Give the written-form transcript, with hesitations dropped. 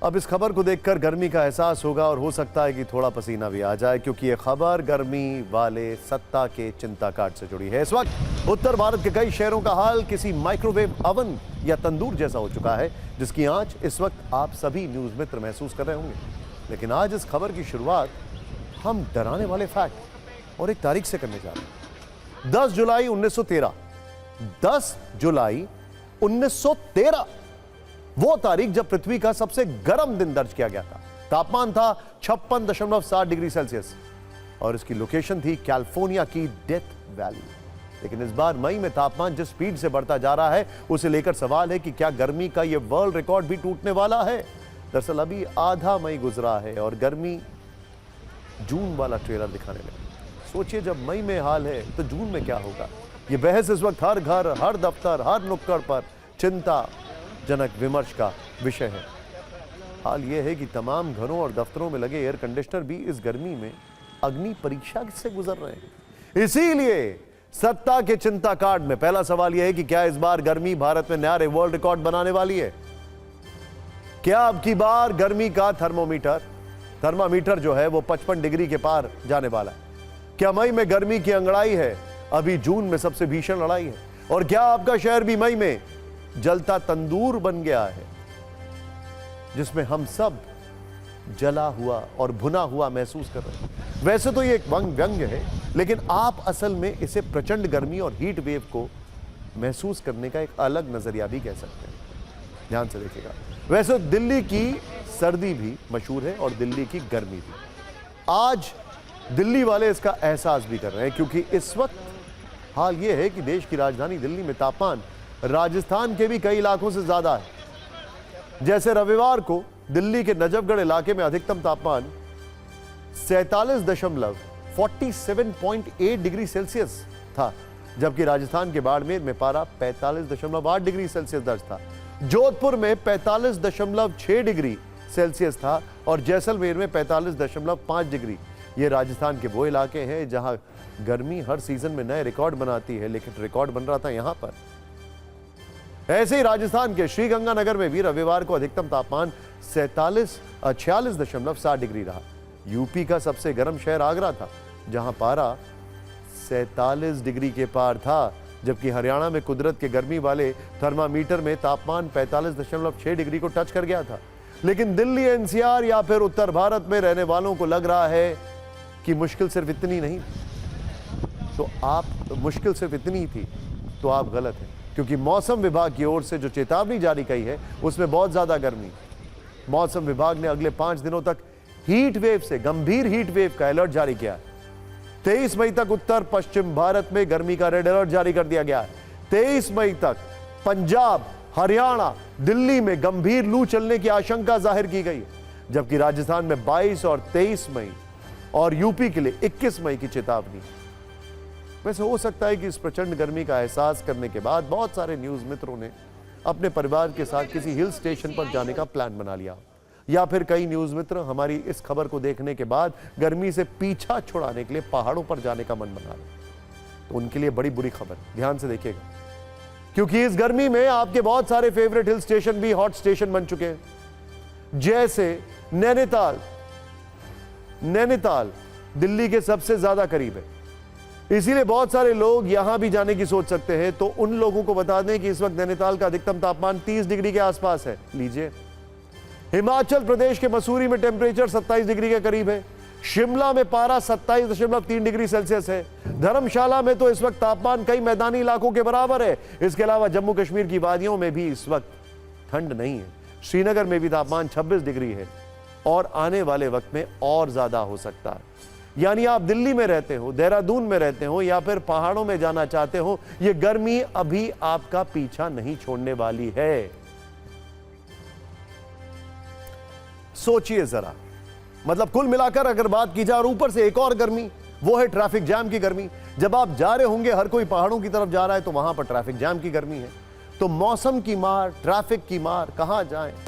अब इस खबर को देखकर गर्मी का एहसास होगा और हो सकता है कि थोड़ा पसीना भी आ जाए, क्योंकि ये खबर गर्मी वाले सत्ता के चिंता काट से जुड़ी है। इस वक्त उत्तर भारत के कई शहरों का हाल किसी माइक्रोवेव अवन या तंदूर जैसा हो चुका है, जिसकी आंच इस वक्त आप सभी न्यूज मित्र महसूस कर रहे होंगे। लेकिन आज इस खबर की शुरुआत हम डराने वाले फैक्ट और एक तारीख से करने जा रहे हैं। 10 जुलाई 1913। 10 जुलाई 1913 वो तारीख जब पृथ्वी का सबसे गर्म दिन दर्ज किया गया था। तापमान था 56.7 डिग्री सेल्सियस और इसकी लोकेशन थी कैलिफोर्निया की डेथ वैली। लेकिन इस बार मई में तापमान जिस स्पीड से बढ़ता जा रहा है, उसे लेकर सवाल है कि क्या गर्मी का यह वर्ल्ड रिकॉर्ड भी टूटने वाला है। दरअसल अभी आधा मई गुजरा है और गर्मी जून वाला ट्रेलर दिखाने लगी। सोचिए, जब मई में हाल है तो जून में क्या होगा। यह बहस इस वक्त हर घर, हर दफ्तर, हर नुक्कड़ पर चिंताजनक विमर्श का विषय है। हाल यह है कि तमाम घरों और दफ्तरों में लगे एयर कंडीशनर भी इस गर्मी में अग्नि परीक्षा से गुजर रहे हैं। इसीलिए सत्ता के चिंता कार्ड में पहला सवाल यह है कि क्या इस बार गर्मी भारत में नया वर्ल्ड रिकॉर्ड बनाने वाली है। क्या अब की बार गर्मी का थर्मामीटर जो है वो 55 डिग्री के पार जाने वाला है। क्या मई में गर्मी की अंगड़ाई है अभी जून में सबसे भीषण लड़ाई है। और क्या आपका शहर भी मई में जलता तंदूर बन गया है, जिसमें हम सब जला हुआ और भुना हुआ महसूस कर रहे हैं। वैसे तो ये एक व्यंग है, लेकिन आप असल में इसे प्रचंड गर्मी और हीट वेव को महसूस करने का एक अलग नजरिया भी कह सकते हैं। ध्यान से देखिएगा। वैसे दिल्ली की सर्दी भी मशहूर है और दिल्ली की गर्मी भी। आज दिल्ली वाले इसका एहसास भी कर रहे हैं, क्योंकि इस वक्त हाल यह है कि देश की राजधानी दिल्ली में तापमान राजस्थान के भी कई इलाकों से ज्यादा है। जैसे रविवार को दिल्ली के नजफगढ़ इलाके में अधिकतम तापमान 47.8 डिग्री सेल्सियस था, जबकि राजस्थान के बाड़मेर में पारा 45.8 डिग्री सेल्सियस दर्ज था। जोधपुर में 45.6 डिग्री सेल्सियस था और जैसलमेर में 45.5 डिग्री। ये राजस्थान के वो इलाके हैं जहां गर्मी हर सीजन में नए रिकॉर्ड बनाती है, लेकिन रिकॉर्ड बन रहा था यहां पर। ऐसे ही राजस्थान के श्रीगंगानगर में भी रविवार को अधिकतम तापमान 46.7 डिग्री रहा। यूपी का सबसे गर्म शहर आगरा था, जहां पारा 47 डिग्री के पार था, जबकि हरियाणा में कुदरत के गर्मी वाले थर्मामीटर में तापमान 45.6 डिग्री को टच कर गया था। लेकिन दिल्ली, एनसीआर या फिर उत्तर भारत में रहने वालों को लग रहा है कि मुश्किल सिर्फ इतनी नहीं, तो आप मुश्किल सिर्फ इतनी थी तो आप गलत हैं, क्योंकि मौसम विभाग की ओर से जो चेतावनी जारी की है उसमें बहुत ज्यादा गर्मी। मौसम विभाग ने अगले 5 दिनों तक हीट वेव से गंभीर हीट वेव का अलर्ट जारी किया है। 23 मई तक उत्तर पश्चिम भारत में गर्मी का रेड अलर्ट जारी कर दिया गया है। 23 मई तक पंजाब, हरियाणा, दिल्ली में गंभीर लू चलने की आशंका जाहिर की गई है, जबकि राजस्थान में 22 और 23 मई और यूपी के लिए 21 मई की चेतावनी। वैसे हो सकता है कि इस प्रचंड गर्मी का एहसास करने के बाद बहुत सारे न्यूज मित्रों ने अपने परिवार के साथ किसी हिल स्टेशन पर जाने का प्लान बना लिया, या फिर कई न्यूज मित्र हमारी इस खबर को देखने के बाद गर्मी से पीछा छुड़ाने के लिए पहाड़ों पर जाने का मन बना रहे। तो उनके लिए बड़ी बुरी खबर, ध्यान से देखिएगा, क्योंकि इस गर्मी में आपके बहुत सारे फेवरेट हिल स्टेशन भी हॉट स्टेशन बन चुके हैं। जैसे नैनीताल दिल्ली के सबसे ज्यादा करीब है, इसीलिए बहुत सारे लोग यहां भी जाने की सोच सकते हैं। तो उन लोगों को बता दें कि इस वक्त नैनीताल का अधिकतम तापमान 30 डिग्री के आसपास है। लीजिए, हिमाचल प्रदेश के मसूरी में टेम्परेचर 27 डिग्री के करीब है। शिमला में पारा 27.3 डिग्री सेल्सियस है। धर्मशाला में तो इस वक्त तापमान कई मैदानी इलाकों के बराबर है। इसके अलावा जम्मू कश्मीर की वादियों में भी इस वक्त ठंड नहीं है। श्रीनगर में भी तापमान 26 डिग्री है और आने वाले वक्त में और ज्यादा हो सकता है। यानी आप दिल्ली में रहते हो, देहरादून में रहते हो या फिर पहाड़ों में जाना चाहते हो, यह गर्मी अभी आपका पीछा नहीं छोड़ने वाली है। सोचिए जरा, मतलब कुल मिलाकर अगर बात की जाए, और ऊपर से एक और गर्मी, वो है ट्रैफिक जाम की गर्मी। जब आप जा रहे होंगे, हर कोई पहाड़ों की तरफ जा रहा है, तो वहां पर ट्रैफिक जाम की गर्मी है। तो मौसम की मार, ट्रैफिक की मार, कहां जाएं।